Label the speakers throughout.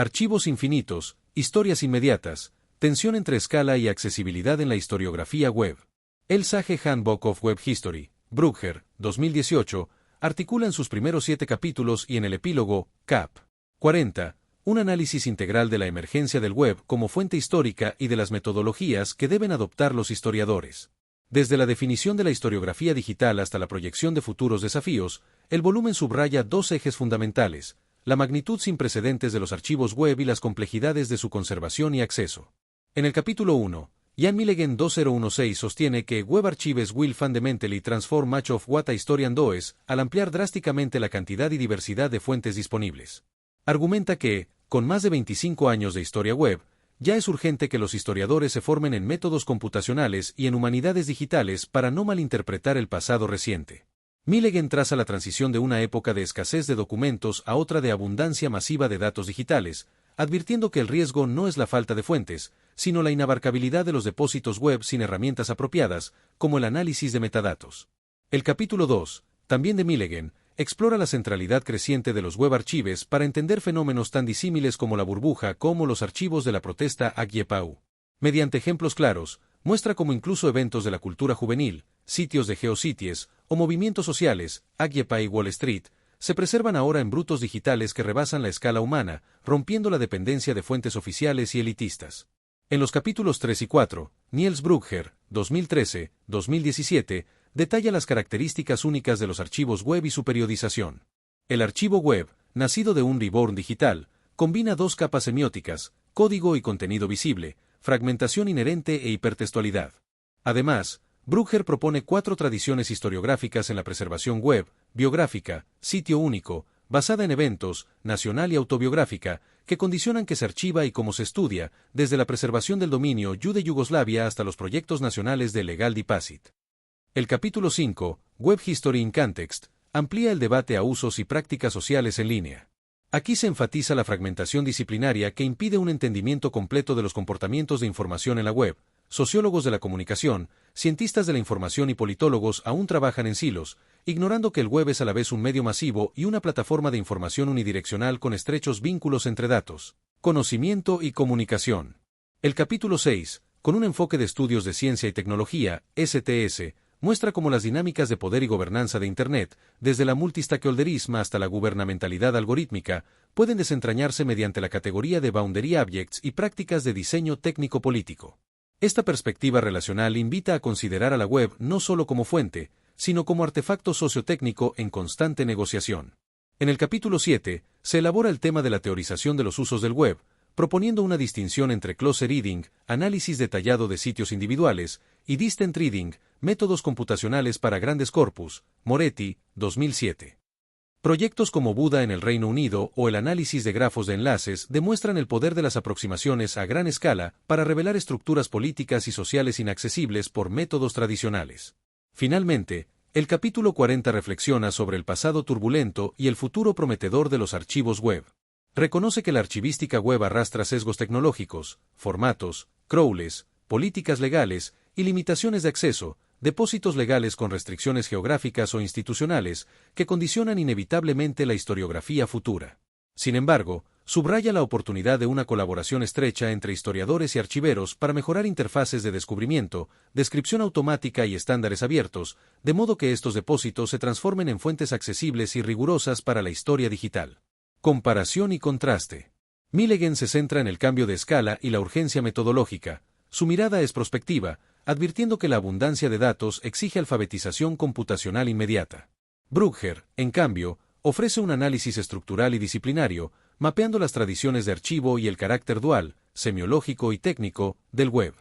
Speaker 1: Archivos infinitos, historias inmediatas, tensión entre escala y accesibilidad en la historiografía web. El Sage Handbook of Web History, Brugger, 2018, articula en sus primeros 7 capítulos y en el epílogo, cap. 40, un análisis integral de la emergencia del web como fuente histórica y de las metodologías que deben adoptar los historiadores. Desde la definición de la historiografía digital hasta la proyección de futuros desafíos, el volumen subraya 2 ejes fundamentales: la magnitud sin precedentes de los archivos web y las complejidades de su conservación y acceso. En el capítulo 1, Jan Millegen 2016 sostiene que Web Archives will fundamentally transform much of what a historian does al ampliar drásticamente la cantidad y diversidad de fuentes disponibles. Argumenta que, con más de 25 años de historia web, ya es urgente que los historiadores se formen en métodos computacionales y en humanidades digitales para no malinterpretar el pasado reciente. Millegen traza la transición de una época de escasez de documentos a otra de abundancia masiva de datos digitales, advirtiendo que el riesgo no es la falta de fuentes, sino la inabarcabilidad de los depósitos web sin herramientas apropiadas, como el análisis de metadatos. El capítulo 2, también de Millegen, explora la centralidad creciente de los web archives para entender fenómenos tan disímiles como la burbuja como los archivos de la protesta Agiepau. Mediante ejemplos claros, muestra cómo incluso eventos de la cultura juvenil, sitios de GeoCities o movimientos sociales, Agiepay Wall Street, se preservan ahora en brutos digitales que rebasan la escala humana, rompiendo la dependencia de fuentes oficiales y elitistas. En los capítulos 3 y 4, Niels Brugger, 2013-2017, detalla las características únicas de los archivos web y su periodización. El archivo web, nacido de un reborn digital, combina 2 capas semióticas, código y contenido visible, fragmentación inherente e hipertextualidad. Además, Brugger propone 4 tradiciones historiográficas en la preservación web: biográfica, sitio único, basada en eventos, nacional y autobiográfica, que condicionan que se archiva y cómo se estudia, desde la preservación del dominio de Yugoslavia hasta los proyectos nacionales de Legal Dipacit. El capítulo 5, Web History in Context, amplía el debate a usos y prácticas sociales en línea. Aquí se enfatiza la fragmentación disciplinaria que impide un entendimiento completo de los comportamientos de información en la web. Sociólogos de la comunicación, cientistas de la información y politólogos aún trabajan en silos, ignorando que el web es a la vez un medio masivo y una plataforma de información unidireccional con estrechos vínculos entre datos, conocimiento y comunicación. El capítulo 6, con un enfoque de estudios de ciencia y tecnología, STS, muestra cómo las dinámicas de poder y gobernanza de Internet, desde la multistakeholderismo hasta la gubernamentalidad algorítmica, pueden desentrañarse mediante la categoría de boundary objects y prácticas de diseño técnico-político. Esta perspectiva relacional invita a considerar a la web no solo como fuente, sino como artefacto sociotécnico en constante negociación. En el capítulo 7, se elabora el tema de la teorización de los usos del web, proponiendo una distinción entre close reading, análisis detallado de sitios individuales, y distant reading, métodos computacionales para grandes corpus, Moretti, 2007. Proyectos como Buda en el Reino Unido o el análisis de grafos de enlaces demuestran el poder de las aproximaciones a gran escala para revelar estructuras políticas y sociales inaccesibles por métodos tradicionales. Finalmente, el capítulo 40 reflexiona sobre el pasado turbulento y el futuro prometedor de los archivos web. Reconoce que la archivística web arrastra sesgos tecnológicos, formatos, crawles, políticas legales y limitaciones de acceso, depósitos legales con restricciones geográficas o institucionales que condicionan inevitablemente la historiografía futura. Sin embargo, subraya la oportunidad de una colaboración estrecha entre historiadores y archiveros para mejorar interfaces de descubrimiento, descripción automática y estándares abiertos, de modo que estos depósitos se transformen en fuentes accesibles y rigurosas para la historia digital. Comparación y contraste. Millegen se centra en el cambio de escala y la urgencia metodológica. Su mirada es prospectiva, advirtiendo que la abundancia de datos exige alfabetización computacional inmediata. Brugger, en cambio, ofrece un análisis estructural y disciplinario, mapeando las tradiciones de archivo y el carácter dual, semiológico y técnico, del web.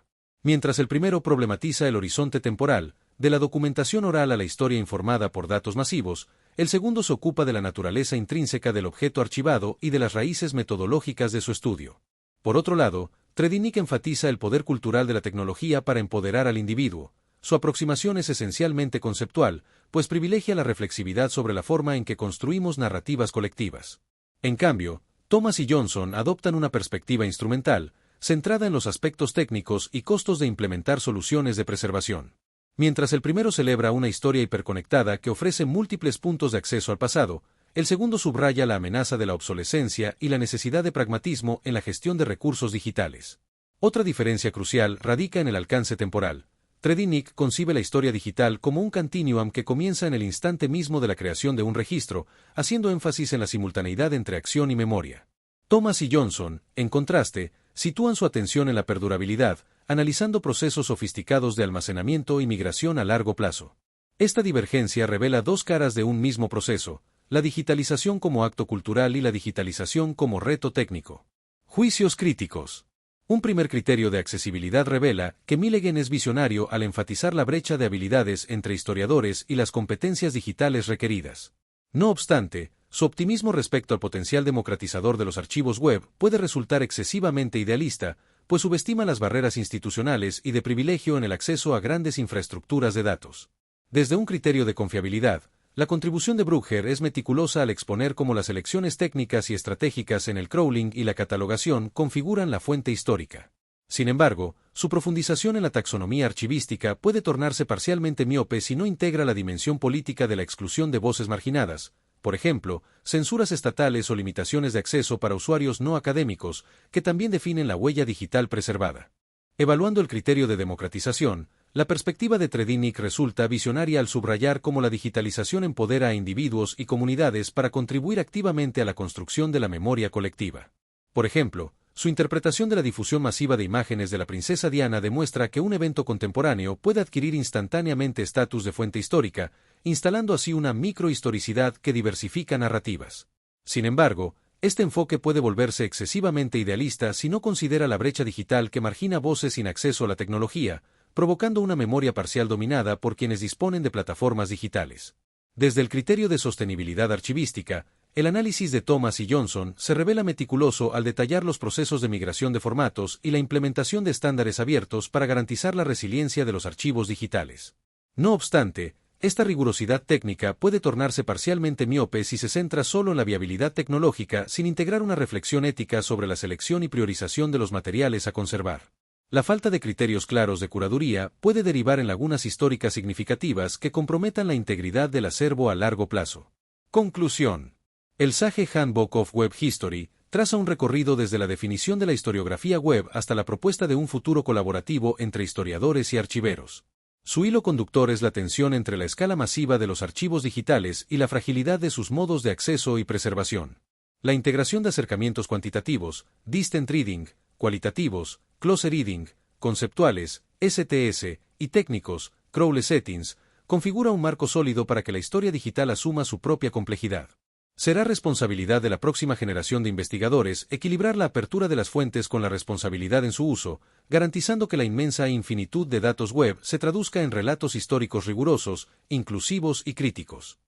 Speaker 1: Mientras el primero problematiza el horizonte temporal, de la documentación oral a la historia informada por datos masivos, el segundo se ocupa de la naturaleza intrínseca del objeto archivado y de las raíces metodológicas de su estudio. Por otro lado, Tredynik enfatiza el poder cultural de la tecnología para empoderar al individuo. Su aproximación es esencialmente conceptual, pues privilegia la reflexividad sobre la forma en que construimos narrativas colectivas. En cambio, Thomas y Johnson adoptan una perspectiva instrumental, centrada en los aspectos técnicos y costos de implementar soluciones de preservación. Mientras el primero celebra una historia hiperconectada que ofrece múltiples puntos de acceso al pasado, El segundo subraya la amenaza de la obsolescencia y la necesidad de pragmatismo en la gestión de recursos digitales. Otra diferencia crucial radica en el alcance temporal. Tredinnick concibe la historia digital como un continuum que comienza en el instante mismo de la creación de un registro, haciendo énfasis en la simultaneidad entre acción y memoria. Thomas y Johnson, en contraste, sitúan su atención en la perdurabilidad, analizando procesos sofisticados de almacenamiento y migración a largo plazo. Esta divergencia revela dos caras de un mismo proceso, la digitalización como acto cultural y la digitalización como reto técnico. Juicios críticos. Un primer criterio de accesibilidad revela que Millegen es visionario al enfatizar la brecha de habilidades entre historiadores y las competencias digitales requeridas. No obstante, su optimismo respecto al potencial democratizador de los archivos web puede resultar excesivamente idealista, pues subestima las barreras institucionales y de privilegio en el acceso a grandes infraestructuras de datos. Desde un criterio de confiabilidad, la contribución de Brugger es meticulosa al exponer cómo las elecciones técnicas y estratégicas en el crawling y la catalogación configuran la fuente histórica. Sin embargo, su profundización en la taxonomía archivística puede tornarse parcialmente miope si no integra la dimensión política de la exclusión de voces marginadas, por ejemplo, censuras estatales o limitaciones de acceso para usuarios no académicos, que también definen la huella digital preservada. Evaluando el criterio de democratización, la perspectiva de Tredinnick resulta visionaria al subrayar cómo la digitalización empodera a individuos y comunidades para contribuir activamente a la construcción de la memoria colectiva. Por ejemplo, su interpretación de la difusión masiva de imágenes de la princesa Diana demuestra que un evento contemporáneo puede adquirir instantáneamente estatus de fuente histórica, instalando así una microhistoricidad que diversifica narrativas. Sin embargo, este enfoque puede volverse excesivamente idealista si no considera la brecha digital que margina voces sin acceso a la tecnología, provocando una memoria parcial dominada por quienes disponen de plataformas digitales. Desde el criterio de sostenibilidad archivística, el análisis de Thomas y Johnson se revela meticuloso al detallar los procesos de migración de formatos y la implementación de estándares abiertos para garantizar la resiliencia de los archivos digitales. No obstante, esta rigurosidad técnica puede tornarse parcialmente miope si se centra solo en la viabilidad tecnológica sin integrar una reflexión ética sobre la selección y priorización de los materiales a conservar. La falta de criterios claros de curaduría puede derivar en lagunas históricas significativas que comprometan la integridad del acervo a largo plazo. Conclusión. El Sage Handbook of Web History traza un recorrido desde la definición de la historiografía web hasta la propuesta de un futuro colaborativo entre historiadores y archiveros. Su hilo conductor es la tensión entre la escala masiva de los archivos digitales y la fragilidad de sus modos de acceso y preservación. La integración de acercamientos cuantitativos, distant reading, cualitativos, close reading, conceptuales, STS, y técnicos, crawler settings, configura un marco sólido para que la historia digital asuma su propia complejidad. Será responsabilidad de la próxima generación de investigadores equilibrar la apertura de las fuentes con la responsabilidad en su uso, garantizando que la inmensa infinitud de datos web se traduzca en relatos históricos rigurosos, inclusivos y críticos.